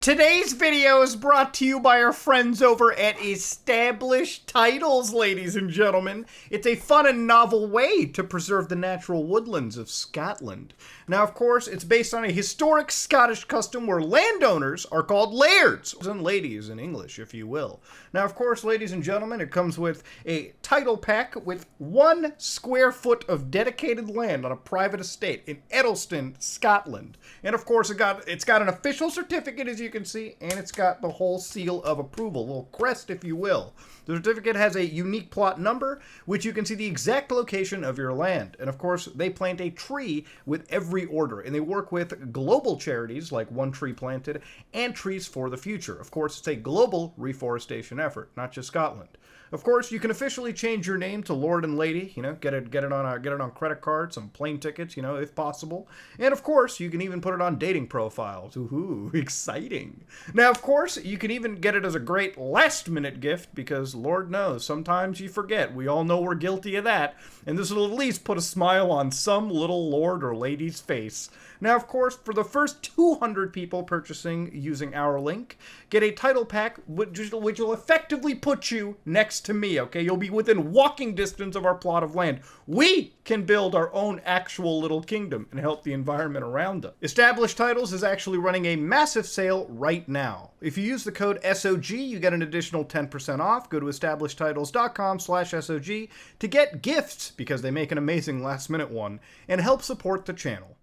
Today's video is brought to you by our friends over at Established Titles, ladies and gentlemen. It's a fun and novel way to preserve the natural woodlands of Scotland. Now, of course, it's based on a historic Scottish custom where landowners are called lairds, and ladies in English, if you will. Now, of course, ladies and gentlemen, it comes with a title pack with 1 square foot of dedicated land on a private estate in Edelston, Scotland. And of course, it's got an official certificate, as you can see, and it's got the whole seal of approval, a little crest, if you will. The certificate has a unique plot number, which you can see the exact location of your land. And of course, they plant a tree with every order, and they work with global charities like One Tree Planted and Trees for the Future. Of course, it's a global reforestation effort, not just Scotland. Of course, you can officially change your name to Lord and Lady, get it on credit cards, some plane tickets, if possible. And of course, you can even put it on dating profiles. Ooh, exciting. Now, of course, you can even get it as a great last-minute gift because Lord knows, sometimes you forget. We all know we're guilty of that. And this will at least put a smile on some little lord or lady's face. Now, of course, for the first 200 people purchasing using our link, get a title pack which will effectively put you next to me, okay? You'll be within walking distance of our plot of land. We can build our own actual little kingdom and help the environment around us. Established Titles is actually running a massive sale right now. If you use the code SOG, you get an additional 10% off. Go to establishedtitles.com/SOG to get gifts because they make an amazing last-minute one and help support the channel.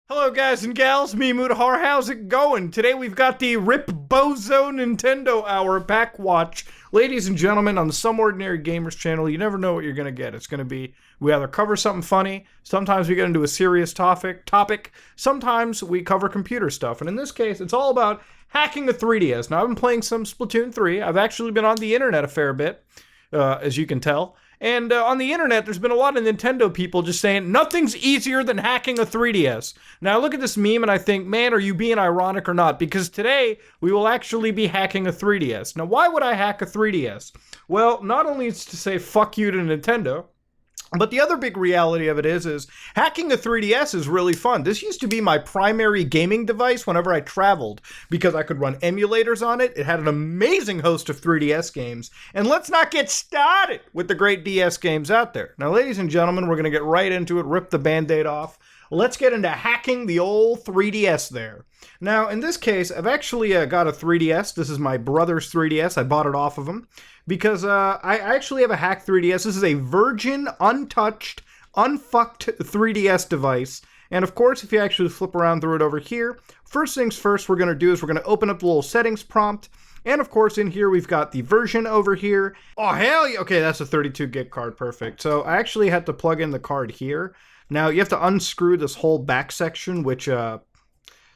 Hello guys and gals, me Mudahar, how's it going? Today we've got the Rip Bozo Nintendo Hour back watch. Ladies and gentlemen, on the Some Ordinary Gamers channel, you never know what you're going to get. It's going to be, we either cover something funny, sometimes we get into a serious topic, sometimes we cover computer stuff. And in this case, it's all about hacking a 3DS. Now, I've been playing some Splatoon 3. I've actually been on the internet a fair bit, as you can tell. And on the internet, there's been a lot of Nintendo people just saying, nothing's easier than hacking a 3DS. Now, I look at this meme and I think, man, are you being ironic or not? Because today, we will actually be hacking a 3DS. Now, why would I hack a 3DS? Well, not only is to say fuck you to Nintendo, but the other big reality of it is hacking a 3DS is really fun. This used to be my primary gaming device whenever I traveled because I could run emulators on it. It had an amazing host of 3DS games. And let's not get started with the great DS games out there. Now, ladies and gentlemen, we're going to get right into it, rip the Band-Aid off. Let's get into hacking the old 3DS there. Now, in this case, I've actually got a 3DS. This is my brother's 3DS. I bought it off of him because I actually have a hacked 3DS. This is a virgin, untouched, unfucked 3DS device. And of course, if you actually flip around through it over here, first things first we're going to do is we're going to open up the little settings prompt. And of course, in here, we've got the version over here. Oh, hell yeah. Okay, that's a 32 gig card. Perfect. So I actually had to plug in the card here. Now, you have to unscrew this whole back section, which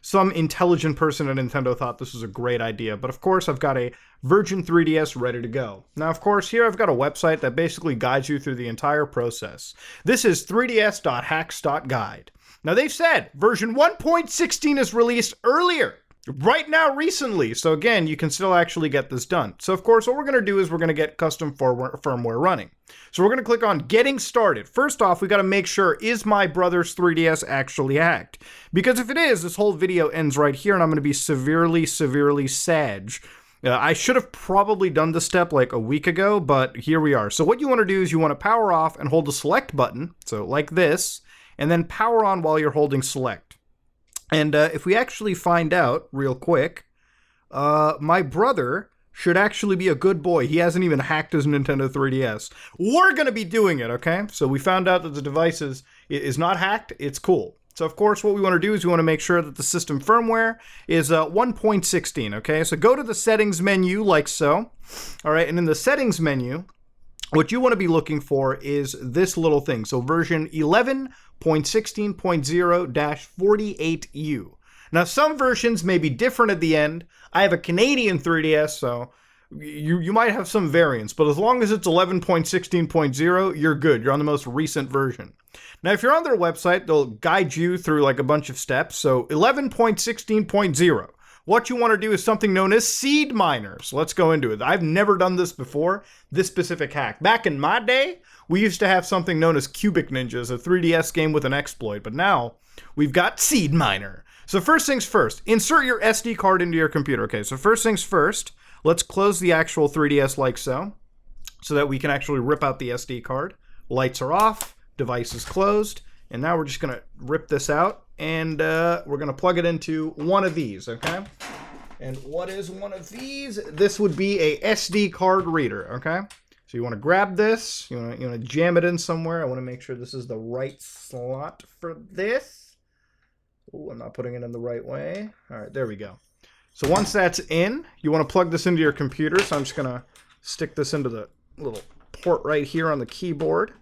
some intelligent person at Nintendo thought this was a great idea. But of course, I've got a Virgin 3DS ready to go. Now, of course, here I've got a website that basically guides you through the entire process. This is 3ds.hacks.guide. Now, they've said version 1.16 is released earlier. Right now, recently. So again, you can still actually get this done. So of course, what we're going to do is we're going to get custom firmware running. So we're going to click on Getting Started. First off, we got to make sure, is my brother's 3DS actually hacked? Because if it is, this whole video ends right here and I'm going to be severely sad. I should have probably done this step like a week ago, but here we are. So what you want to do is you want to power off and hold the select button. So like this, and then power on while you're holding select. And if we actually find out real quick, my brother should actually be a good boy. He hasn't even hacked his Nintendo 3DS. We're going to be doing it, okay? So we found out that the device is not hacked. It's cool. So, of course, what we want to do is we want to make sure that the system firmware is 1.16, okay? So go to the settings menu like so. All right, and in the settings menu, what you want to be looking for is this little thing. So version 11.16.0-48U. Now, some versions may be different at the end. I have a Canadian 3DS, so you might have some variants. But as long as it's 11.16.0, you're good. You're on the most recent version. Now, if you're on their website, they'll guide you through like a bunch of steps. So 11.16.0. What you want to do is something known as seed miners. Let's go into it. I've never done this before, this specific hack. Back in my day, we used to have something known as Cubic Ninjas, a 3DS game with an exploit, but now we've got seed miner. So first things first, insert your SD card into your computer. Okay, so first things first, let's close the actual 3DS like so that we can actually rip out the SD card. Lights are off, device is closed, and now we're just going to rip this out, and we're going to plug it into one of these, okay? And what is one of these? This would be a SD card reader, okay? So you want to grab this, you want to jam it in somewhere. I want to make sure this is the right slot for this. Oh, I'm not putting it in the right way. All right, there we go. So once that's in, you want to plug this into your computer. So I'm just going to stick this into the little port right here on the keyboard.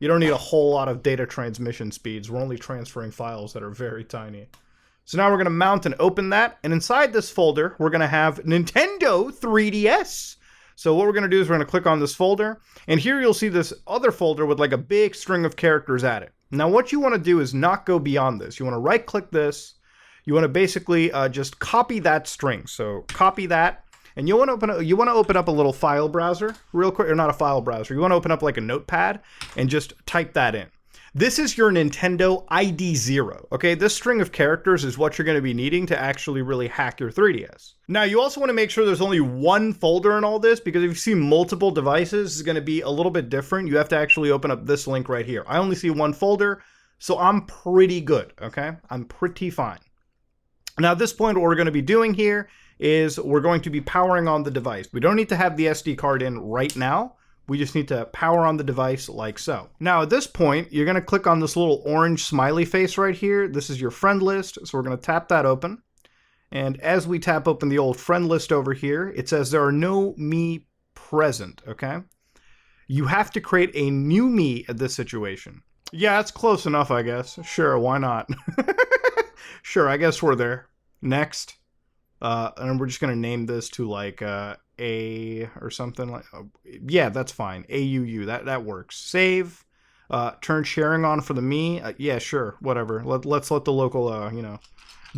You don't need a whole lot of data transmission speeds. We're only transferring files that are very tiny. So now we're going to mount and open that. And inside this folder, we're going to have Nintendo 3DS. So what we're going to do is we're going to click on this folder. And here you'll see this other folder with like a big string of characters at it. Now what you want to do is not go beyond this. You want to right click this. You want to basically just copy that string. So copy that. And you want to open up a little file browser real quick, or not a file browser. You want to open up like a notepad and just type that in. This is your Nintendo ID 0. Okay, this string of characters is what you're going to be needing to actually really hack your 3DS. Now, you also want to make sure there's only one folder in all this, because if you see multiple devices, it's going to be a little bit different. You have to actually open up this link right here. I only see one folder, so I'm pretty good, okay? I'm pretty fine. Now, at this point, what we're going to be doing here is we're going to be powering on the device. We don't need to have the SD card in right now. We just need to power on the device like so. Now at this point, you're going to click on this little orange smiley face right here. This is your friend list. So we're going to tap that open. And as we tap open the old friend list over here, it says there are no me present, okay? You have to create a new me at this situation. Yeah, it's close enough, I guess. Sure, why not? Sure, I guess we're there. Next. And we're just going to name this to like A or something like, yeah, that's fine. AUU, that works. Save, turn sharing on for the me. Yeah, sure, whatever. Let's let the local,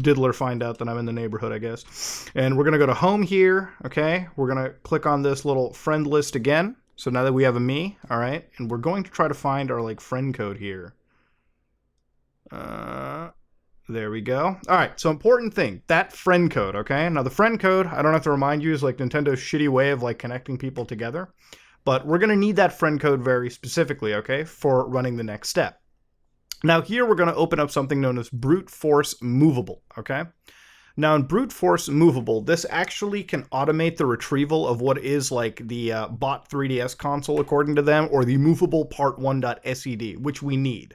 diddler find out that I'm in the neighborhood, I guess. And we're going to go to home here. Okay. We're going to click on this little friend list again. So now that we have a me, all right. And we're going to try to find our like friend code here. There we go. All right, so important thing, that friend code, okay? Now the friend code, I don't have to remind you, is like Nintendo's shitty way of like connecting people together. But we're going to need that friend code very specifically, okay, for running the next step. Now here we're going to open up something known as Brute Force Movable, okay? Now in Brute Force Movable, this actually can automate the retrieval of what is like the bot 3DS console according to them, or the movable part1.sed, which we need.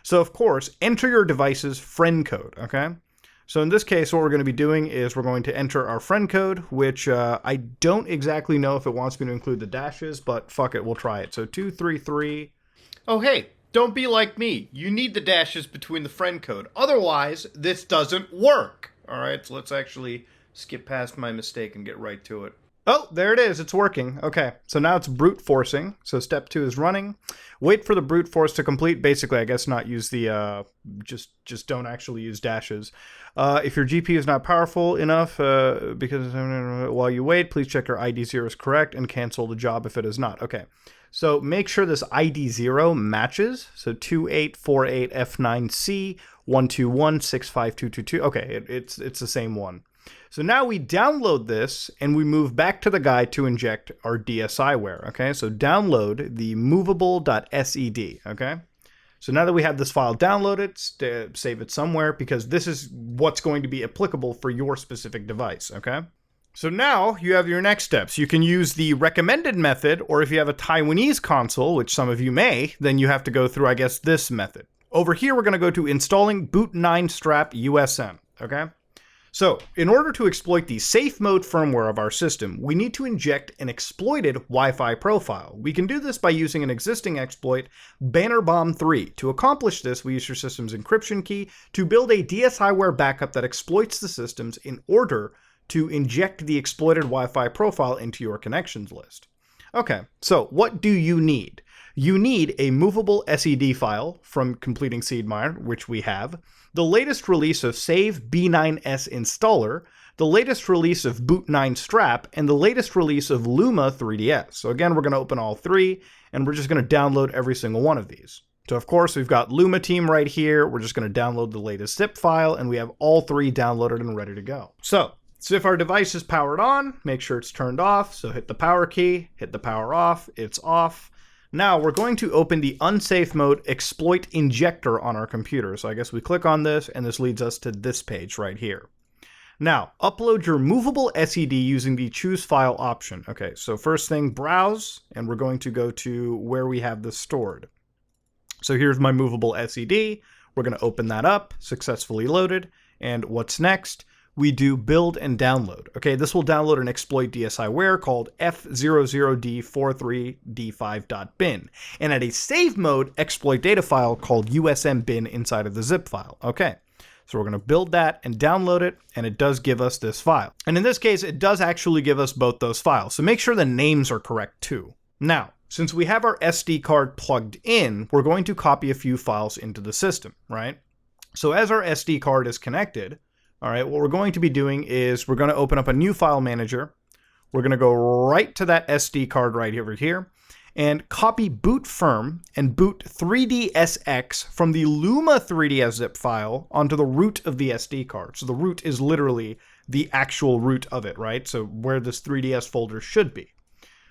So, of course, enter your device's friend code, okay? So in this case, what we're going to be doing is we're going to enter our friend code, which I don't exactly know if it wants me to include the dashes, but fuck it, we'll try it. So 233. Oh, hey, don't be like me. You need the dashes between the friend code. Otherwise, this doesn't work. All right, so let's actually skip past my mistake and get right to it. Oh, there it is. It's working. Okay, so now it's brute forcing. So step 2 is running. Wait for the brute force to complete. Basically, I guess not use the, just don't actually use dashes. If your GPU is not powerful enough, because while you wait, please check your ID 0 is correct and cancel the job if it is not. Okay, so make sure this ID 0 matches. So 2848F9C 121652222. Okay, it's the same one. So now we download this and we move back to the guide to inject our DSiWare, okay? So download the movable.sed, okay? So now that we have this file downloaded, save it somewhere, because this is what's going to be applicable for your specific device, okay? So now you have your next steps. You can use the recommended method, or if you have a Taiwanese console, which some of you may, then you have to go through, I guess, this method. Over here, we're going to go to installing boot 9 strap USM, okay? So, in order to exploit the safe mode firmware of our system, we need to inject an exploited Wi-Fi profile. We can do this by using an existing exploit, Banner Bomb 3. To accomplish this, we use your system's encryption key to build a DSiWare backup that exploits the systems in order to inject the exploited Wi-Fi profile into your connections list. Okay, so what do you need? You need a movable SED file from completing SeedMiner, which we have, the latest release of Save B9S Installer, the latest release of Boot 9 Strap, and the latest release of Luma 3DS. So again, we're going to open all three, and we're just going to download every single one of these. So of course, we've got Luma Team right here. We're just going to download the latest zip file, and we have all three downloaded and ready to go. So if our device is powered on, make sure it's turned off. So hit the power key, hit the power off, it's off. Now we're going to open the unsafe mode exploit injector on our computer. So I guess we click on this, and this leads us to this page right here. Now, upload your movable SED using the choose file option. Okay, so first thing, browse, and we're going to go to where we have this stored. So here's my movable SED. We're going to open that up, successfully loaded. And what's next? We do build and download. Okay, this will download an exploit DSiWare called F00D43D5.bin, and at a save mode exploit data file called usmbin inside of the zip file. Okay, so we're going to build that and download it, and it does give us this file. And in this case, it does actually give us both those files, so make sure the names are correct too. Now, since we have our SD card plugged in, we're going to copy a few files into the system, right? So as our SD card is connected, all right, what we're going to be doing is we're going to open up a new file manager. We're going to go right to that SD card right over here and copy boot firm and boot 3dsx from the Luma 3ds zip file onto the root of the SD card. So the root is literally the actual root of it, right? So where this 3ds folder should be.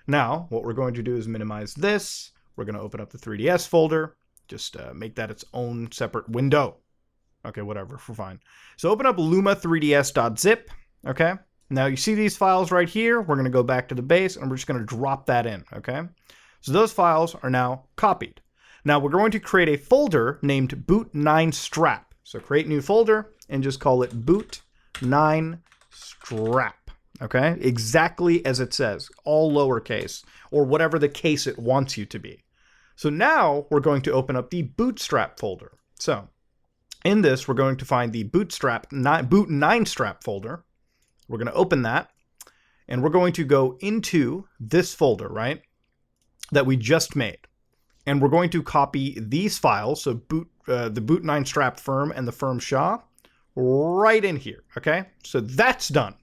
Now, what we're going to do is minimize this. We're going to open up the 3ds folder. Just make that its own separate window. Okay, whatever, we're fine. So open up luma3ds.zip, okay? Now you see these files right here. We're going to go back to the base, and we're just going to drop that in, okay? So those files are now copied. Now we're going to create a folder named boot9strap. So create new folder, and just call it boot9strap. Okay, exactly as it says, all lowercase, or whatever the case it wants you to be. So now we're going to open up the bootstrap folder. So in this, we're going to find the boot9strap folder. We're going to open that, and we're going to go into this folder, right, that we just made. And we're going to copy these files, so the boot9strap firm and the firm SHA, right in here, okay? So that's done.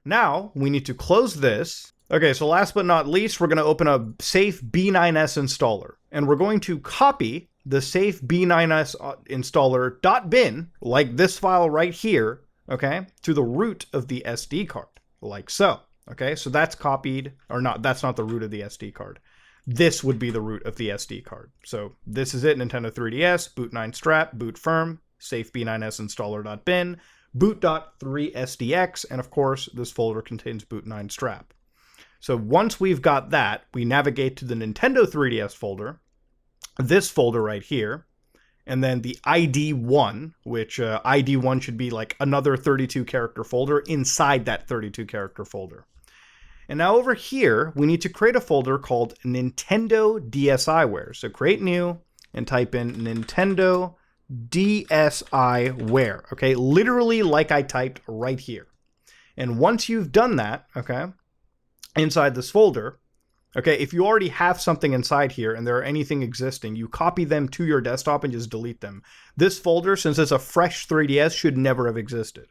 Now, we need to close this. Okay, so last but not least, we're going to open a safe B9S installer. And we're going to copy the safe B9S installer .bin, like this file right here, okay, to the root of the SD card, like so. Okay, so that's copied, or not, that's not the root of the SD card. This would be the root of the SD card. So this is it, Nintendo 3DS, boot9strap, boot firm, safe B9S installer.bin, boot.3sdx, and of course, this folder contains boot9strap. So once we've got that, we navigate to the Nintendo 3DS folder, this folder right here, and then the ID1, which ID1 should be like another 32-character folder inside that 32-character folder. And now over here, we need to create a folder called Nintendo DSiWare. So create new and type in Nintendo DSiWare, okay? Literally like I typed right here. And once you've done that, okay, inside this folder, okay, if you already have something inside here and there are anything existing, you copy them to your desktop and just delete them. This folder, since it's a fresh 3DS, should never have existed.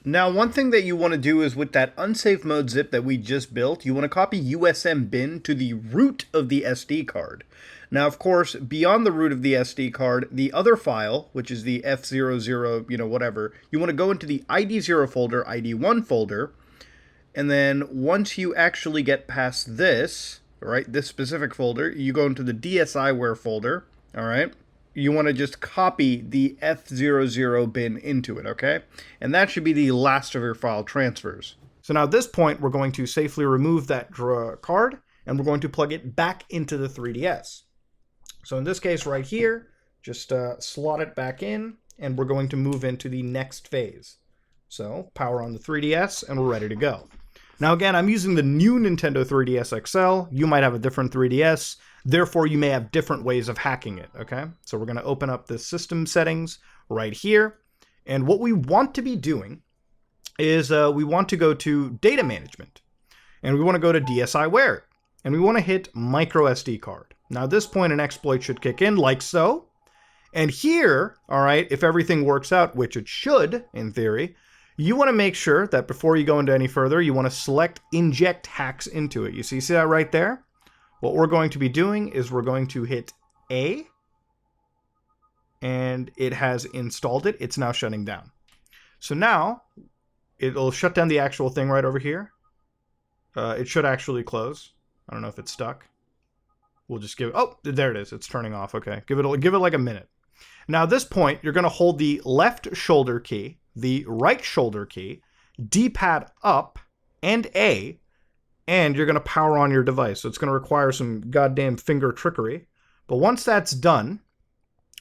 Now, one thing that you want to do is with that unsafe mode zip that we just built, you want to copy usmbin to the root of the SD card. Now, of course, beyond the root of the SD card, the other file, which is the F00, whatever, you want to go into the ID0 folder, ID1 folder, and then once you actually get past this, right, this specific folder, you go into the DSiWare folder, all right? You want to just copy the F00 bin into it, okay? And that should be the last of your file transfers. So now at this point, we're going to safely remove that card, and we're going to plug it back into the 3DS. So in this case right here, just slot it back in, and we're going to move into the next phase. So power on the 3DS, and we're ready to go. Now again, I'm using the new Nintendo 3DS XL. You might have a different 3DS. Therefore, you may have different ways of hacking it, okay? So we're going to open up the system settings right here. And what we want to be doing is we want to go to data management. And we want to go to DSiWare. And we want to hit micro SD card. Now at this point, an exploit should kick in like so. And here, all right, if everything works out, which it should in theory, you want to make sure that before you go into any further, you want to select inject hacks into it. You see that right there? What we're going to be doing is we're going to hit A, and it has installed it. It's now shutting down. So now it'll shut down the actual thing right over here. It should actually close. I don't know if it's stuck. We'll just give it, oh, there it is. It's turning off. Okay. Give it like a minute. Now at this point, you're going to hold the left shoulder key, the right shoulder key, D-pad up, and A, and you're going to power on your device. So it's going to require some goddamn finger trickery. But once that's done,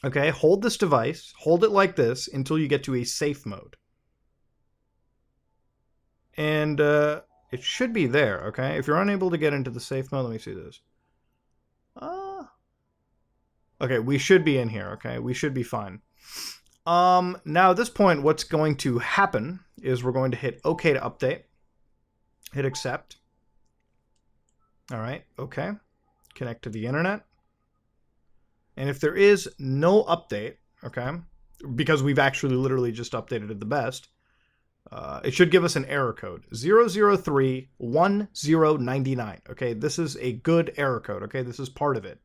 okay, hold this device, hold it like this until you get to a safe mode. And it should be there, okay? If you're unable to get into the safe mode, let me see this. Okay, we should be in here, okay? We should be fine. Now at this point, what's going to happen is we're going to hit OK to update. Hit accept. All right, okay. Connect to the internet. And if there is no update, okay, because we've actually literally just updated it the best, it should give us an error code, 0031099. Okay, this is a good error code, okay? This is part of it.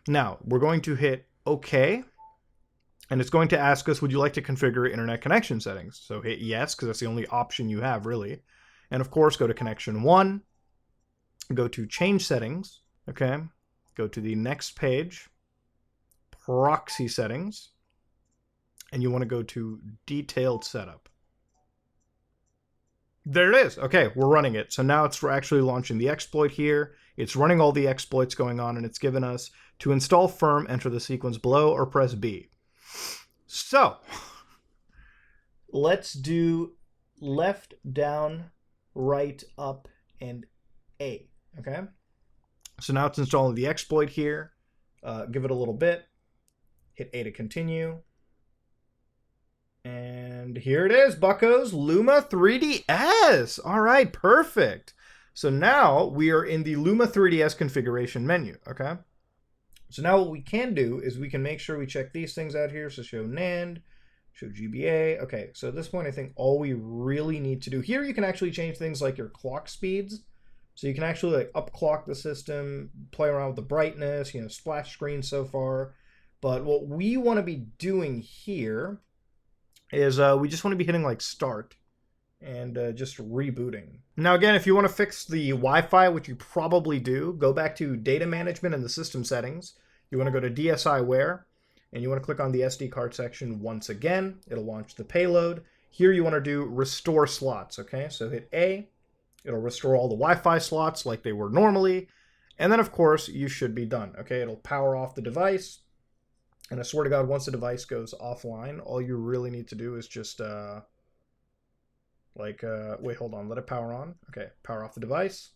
Now, we're going to hit OK, and it's going to ask us, would you like to configure internet connection settings? So hit yes, because that's the only option you have, really. And of course, go to connection 1, go to change settings, okay? Go to the next page, proxy settings, and you want to go to detailed setup. There it is. Okay, we're running it. So now we're actually launching the exploit here. It's running all the exploits going on, and it's given us to install firm, enter the sequence below, or press B. So let's do left, down, right, up, and A. Okay. So now it's installing the exploit here. Give it a little bit. Hit A to continue. And here it is, buckos, Luma 3DS. All right, perfect. So now we are in the Luma 3DS configuration menu, okay? So now what we can do is we can make sure we check these things out here. So show NAND, show GBA. Okay, so at this point, I think all we really need to do here, you can actually change things like your clock speeds. So you can actually like upclock the system, play around with the brightness, you know, splash screen so far. But what we want to be doing here is we just want to be hitting like start and just rebooting. Now again, if you want to fix the Wi-Fi, which you probably do, go back to data management and the system settings. You want to go to DSiWare and you want to click on the SD card section once again. It'll launch the payload. Here you want to do restore slots, okay? So hit A. It'll restore all the Wi-Fi slots like they were normally. And then of course you should be done, okay? It'll power off the device. And I swear to God, once the device goes offline, all you really need to do is just, wait, hold on, let it power on. Okay, power off the device.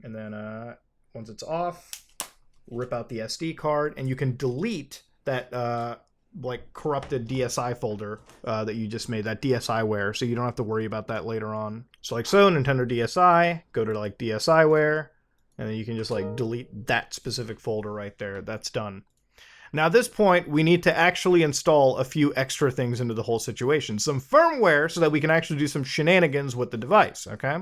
And then once it's off, rip out the SD card, and you can delete that, corrupted DSi folder that you just made, that DSiWare, so you don't have to worry about that later on. So like so, Nintendo DSi, go to like DSiWare, and then you can just like delete that specific folder right there. That's done. Now at this point, we need to actually install a few extra things into the whole situation. Some firmware so that we can actually do some shenanigans with the device, okay?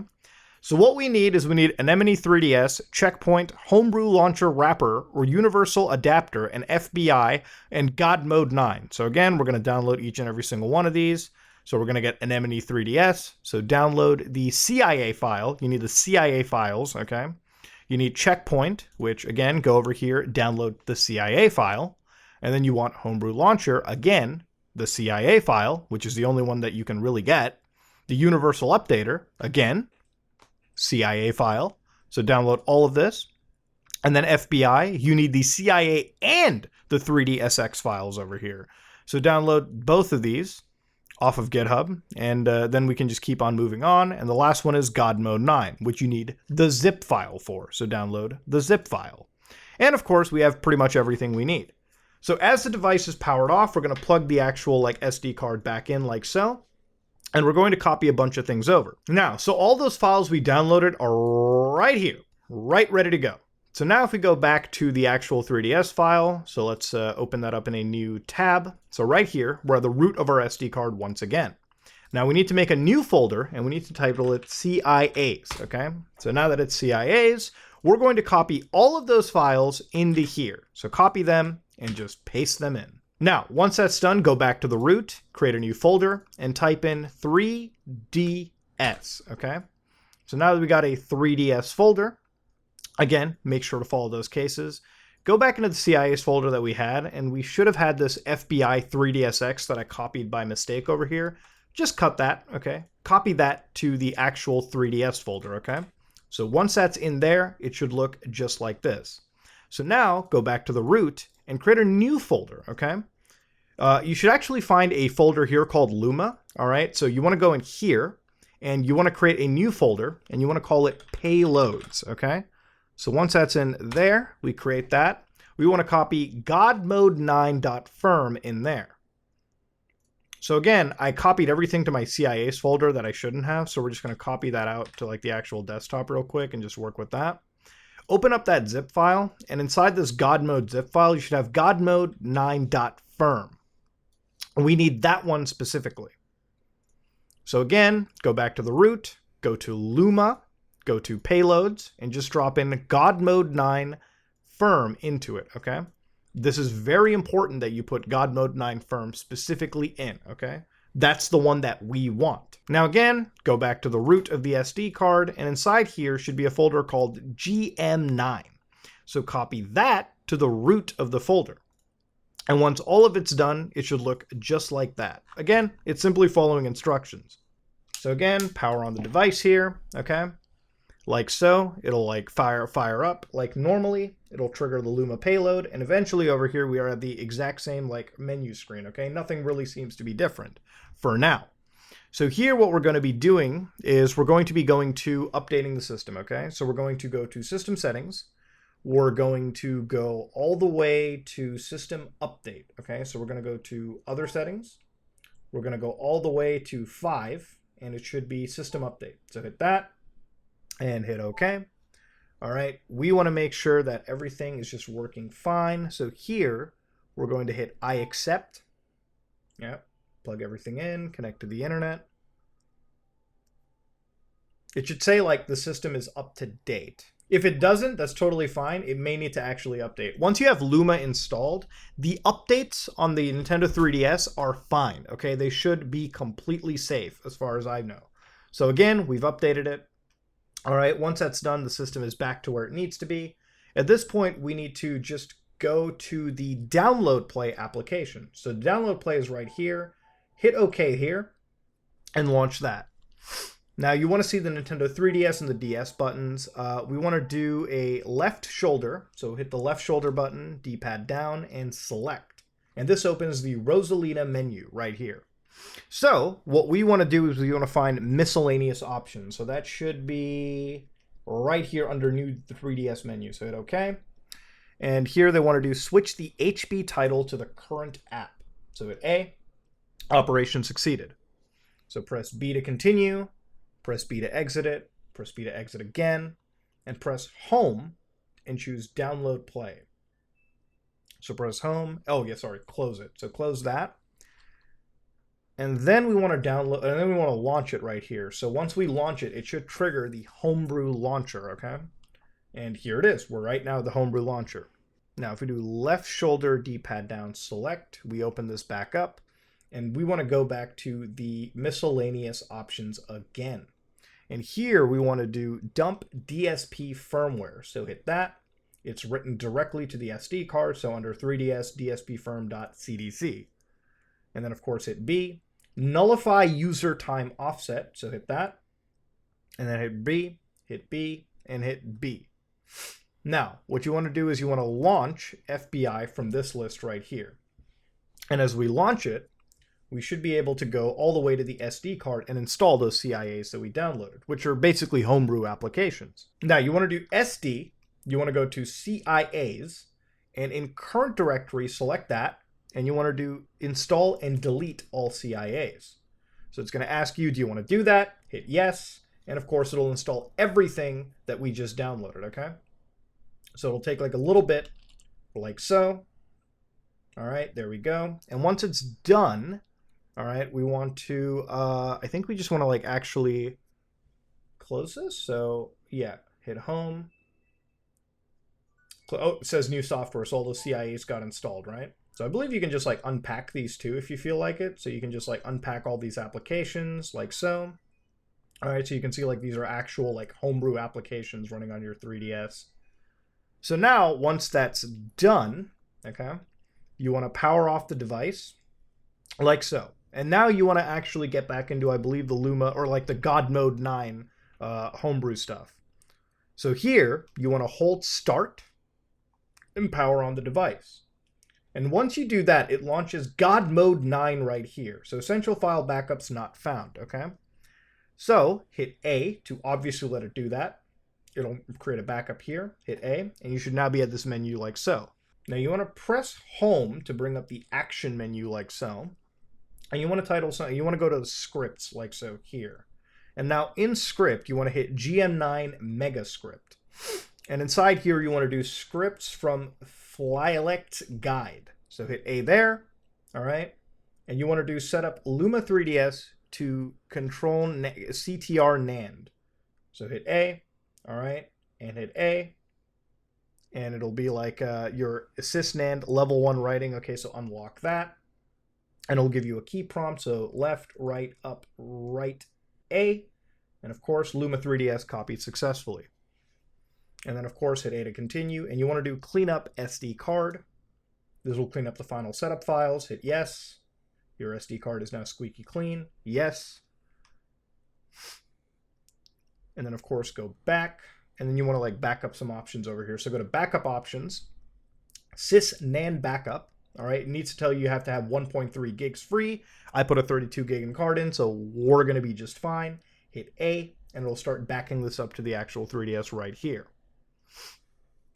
So what we need is we need Anemone 3DS, Checkpoint, Homebrew Launcher Wrapper, or Universal Adapter, and FBI, and God Mode 9. So again, we're going to download each and every single one of these. So we're going to get Anemone 3DS. So download the CIA file. You need the CIA files, okay? You need Checkpoint, which again, go over here, download the CIA file. And then you want Homebrew Launcher, again, the CIA file, which is the only one that you can really get. The Universal Updater, again, CIA file. So download all of this. And then FBI, you need the CIA and the 3DSX files over here. So download both of these off of GitHub, and then we can just keep on moving on. And the last one is God Mode 9, which you need the zip file for. So download the zip file. And of course, we have pretty much everything we need. So as the device is powered off, we're going to plug the actual SD card back in like so. And we're going to copy a bunch of things over. Now, so all those files we downloaded are right here, right ready to go. So now if we go back to the actual 3DS file, so let's open that up in a new tab. So right here, we're at the root of our SD card once again. Now we need to make a new folder, and we need to title it CIAs, okay? So now that it's CIAs, we're going to copy all of those files into here. So copy them and just paste them in. Now, once that's done, go back to the root, create a new folder, and type in 3DS, okay? So now that we got a 3DS folder, again, make sure to follow those cases. Go back into the CIAs folder that we had, and we should have had this FBI 3DSX that I copied by mistake over here. Just cut that, okay? Copy that to the actual 3DS folder, okay? So once that's in there, it should look just like this. So now go back to the root and create a new folder, okay? You should actually find a folder here called Luma, all right? So you want to go in here, and you want to create a new folder, and you want to call it payloads, okay? So once that's in there, we create that. We want to copy godmode9.firm in there. So again, I copied everything to my CIAs folder that I shouldn't have, so we're just going to copy that out to like the actual desktop real quick and just work with that. Open up that zip file, and inside this godmode zip file, you should have godmode9.firm. We need that one specifically. So again, go back to the root, go to Luma, go to payloads, and just drop in godmode9firm into it, okay? This is very important that you put godmode9firm specifically in, okay? That's the one that we want. Now again, go back to the root of the SD card, and inside here should be a folder called GM9. So copy that to the root of the folder. And once all of it's done, it should look just like that. Again, it's simply following instructions. So again, power on the device here, okay? Like so, it'll like fire up like normally. It'll trigger the Luma payload, and eventually over here we are at the exact same like menu screen, okay? Nothing really seems to be different for now. So here what we're going to be doing is we're going to be going to updating the system, okay? So we're going to go to System Settings. We're going to go all the way to System Update, okay? So we're going to go to Other Settings. We're going to go all the way to 5, and it should be System Update. So hit that and hit OK. All right, we want to make sure that everything is just working fine. So here we're going to hit I accept. Yep, plug everything in, connect to the internet. It should say like the system is up to date. If it doesn't, that's totally fine. It may need to actually update. Once you have Luma installed, the updates on the Nintendo 3DS are fine, okay? They should be completely safe as far as I know. So again, we've updated it. All right, once that's done, the system is back to where it needs to be. At this point, we need to just go to the Download Play application. So Download Play is right here. Hit OK here and launch that. Now you want to see the Nintendo 3DS and the DS buttons. We want to do a left shoulder. So hit the left shoulder button, D-pad down, and select. And this opens the Rosalina menu right here. So what we want to do is we want to find miscellaneous options. So that should be right here under new 3DS menu. So hit OK. And here they want to do switch the HB title to the current app. So hit A. Operation succeeded. So press B to continue. Press B to exit it. Press B to exit again. And press Home and choose Download Play. So press Home. Oh, yeah, sorry. Close it. So close that. And then we want to download, and then we want to launch it right here. So once we launch it, it should trigger the Homebrew launcher, okay? And here it is. We're right now at the Homebrew launcher. Now, if we do left shoulder, D-pad down, select, we open this back up, and we want to go back to the miscellaneous options again. And here we want to do dump DSP firmware. So hit that. It's written directly to the SD card, so under 3DS, dspfirm.cdc. And then, of course, hit B. Nullify user time offset, so hit that. And then hit B, and hit B. Now, what you want to do is you want to launch FBI from this list right here. And as we launch it, we should be able to go all the way to the SD card and install those CIAs that we downloaded, which are basically homebrew applications. Now, you want to do SD, you want to go to CIAs, and in current directory, select that, and you want to do install and delete all CIAs. So it's going to ask you, do you want to do that? Hit yes. And of course, it'll install everything that we just downloaded, okay? So it'll take like a little bit, like so. All right, there we go. And once it's done, all right, we want to, I think we just want to like actually close this. So yeah, hit home. Oh, it says new software, so all those CIAs got installed, right? So I believe you can just like unpack these too if you feel like it. So you can just like unpack all these applications like so. All right, so you can see like these are actual like homebrew applications running on your 3DS. So now once that's done, okay, you want to power off the device like so. And now you want to actually get back into, I believe, the Luma or like the God Mode 9 homebrew stuff. So here you want to hold start and power on the device. And once you do that, it launches God Mode 9 right here. So essential file backups not found, okay? So hit A to obviously let it do that. It'll create a backup here. Hit A, and you should now be at this menu like so. Now you want to press home to bring up the action menu like so. And you want to title something, you want to go to the scripts like so here. And now in script, you want to hit GM9 Mega Script. And inside here, you want to do scripts from Flyelect Guide. So hit A there, all right? And you want to do set up Luma 3DS to control CTR NAND. So hit A, all right? And hit A. And it'll be like your assist NAND level 1 writing. Okay, so unlock that. And it'll give you a key prompt. So left, right, up, right, A. And of course, Luma 3DS copied successfully. And then of course, hit A to continue. And you want to do clean up SD card. This will clean up the final setup files. Hit yes. Your SD card is now squeaky clean. Yes. And then of course, go back. And then you want to like back up some options over here. So go to backup options, sys NAND backup. All right, it needs to tell you have to have 1.3 gigs free. I put a 32 gig in card in, so we're going to be just fine. Hit A, and it'll start backing this up to the actual 3DS right here.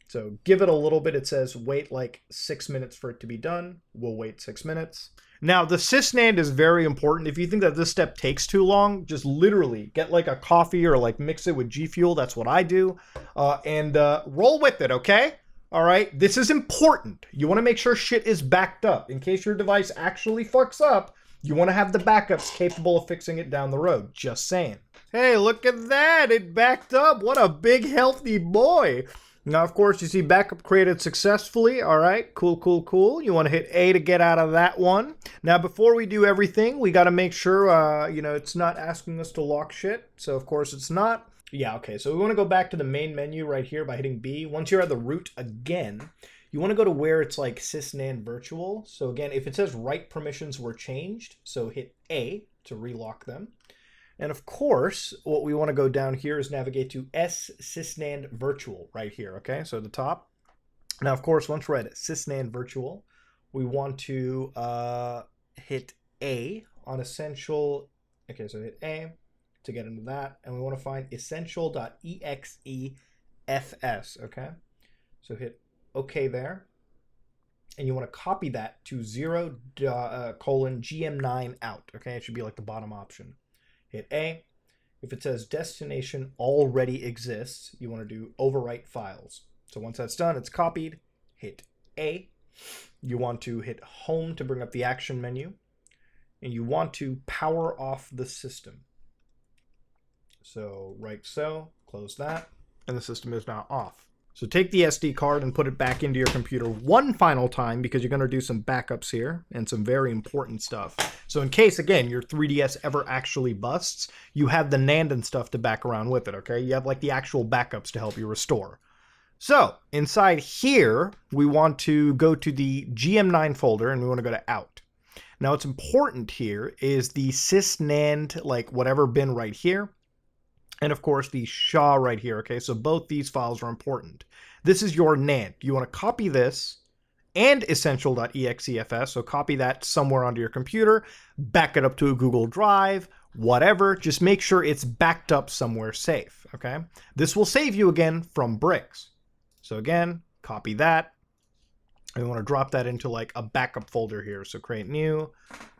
So give it a little bit. It says wait like 6 minutes for it to be done. We'll wait 6 minutes. Now, the sysNAND is very important. If you think that this step takes too long, just literally get like a coffee or like mix it with G Fuel. That's what I do. And roll with it, okay? All right, this is important. You want to make sure shit is backed up. In case your device actually fucks up, you want to have the backups capable of fixing it down the road. Just saying. Hey, look at that. It backed up. What a big, healthy boy. Now, of course, you see backup created successfully. All right, cool, cool, cool. You want to hit A to get out of that one. Now, before we do everything, we got to make sure, it's not asking us to lock shit. So, of course, it's not. Yeah, okay, so we want to go back to the main menu right here by hitting B. Once you're at the root again, you want to go to where it's like sysNAND virtual. So again, if it says write permissions were changed, so hit A to relock them. And of course, what we want to go down here is navigate to S sysNAND virtual right here, okay? So at the top. Now, of course, once we're at sysNAND virtual, we want to hit A on essential. Okay, so hit A to get into that, and we want to find essential.exefs, okay? So hit OK there, and you want to copy that to 0:GM9 out, okay? It should be like the bottom option. Hit A. If it says destination already exists, you want to do overwrite files. So once that's done, it's copied. Hit A. You want to hit home to bring up the action menu, and you want to power off the system. So right so, close that, and the system is now off. So take the SD card and put it back into your computer one final time because you're going to do some backups here and some very important stuff. So in case, again, your 3DS ever actually busts, you have the NAND and stuff to back around with it, okay? You have like the actual backups to help you restore. So inside here, we want to go to the GM9 folder and we want to go to out. Now what's important here is the sysNAND, like whatever bin right here. And of course, the SHA right here, okay? So both these files are important. This is your NAND. You want to copy this and essential.exefs, so copy that somewhere onto your computer, back it up to a Google Drive, whatever. Just make sure it's backed up somewhere safe, okay? This will save you, again, from bricks. So again, copy that. And we want to drop that into like a backup folder here. So create new,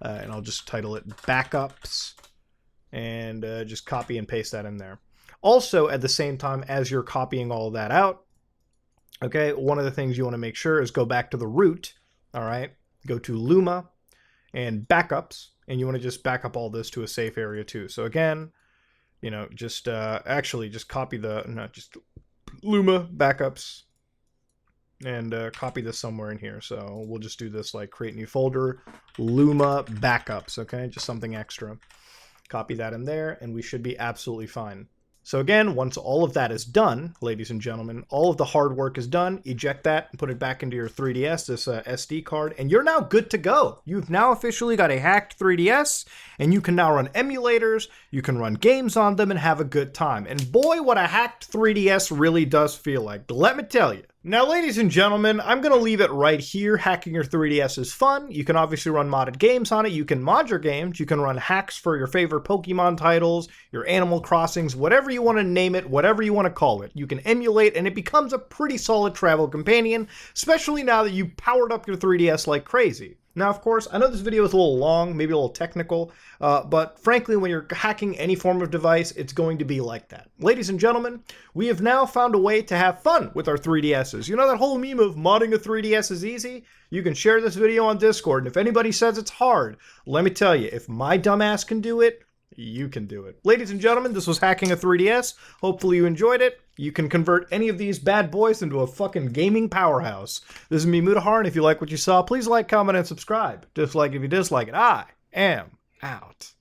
and I'll just title it Backups. And just copy and paste that in there. Also, at the same time as you're copying all of that out, okay, one of the things you want to make sure is go back to the root, all right? Go to Luma and Backups, and you want to just back up all this to a safe area too. So again, just actually just copy just Luma Backups, and copy this somewhere in here. So we'll just do this like create new folder, Luma backups, okay? Just something extra. Copy that in there, and we should be absolutely fine. So again, once all of that is done, ladies and gentlemen, all of the hard work is done, eject that and put it back into your 3DS, this SD card, and you're now good to go. You've now officially got a hacked 3DS, and you can now run emulators, you can run games on them, and have a good time. And boy, what a hacked 3DS really does feel like, let me tell you. Now, ladies and gentlemen, I'm going to leave it right here. Hacking your 3DS is fun. You can obviously run modded games on it. You can mod your games. You can run hacks for your favorite Pokemon titles, your Animal Crossings, whatever you want to name it, whatever you want to call it. You can emulate, and it becomes a pretty solid travel companion, especially now that you powered up your 3DS like crazy. Now, of course, I know this video is a little long, maybe a little technical, but frankly, when you're hacking any form of device, it's going to be like that. Ladies and gentlemen, we have now found a way to have fun with our 3DSs. You know that whole meme of modding a 3DS is easy? You can share this video on Discord, and if anybody says it's hard, let me tell you, if my dumbass can do it, you can do it. Ladies and gentlemen, this was Hacking a 3DS. Hopefully you enjoyed it. You can convert any of these bad boys into a fucking gaming powerhouse. This is me, Mutahar, and if you like what you saw, please like, comment, and subscribe. Dislike if you dislike it. I am out.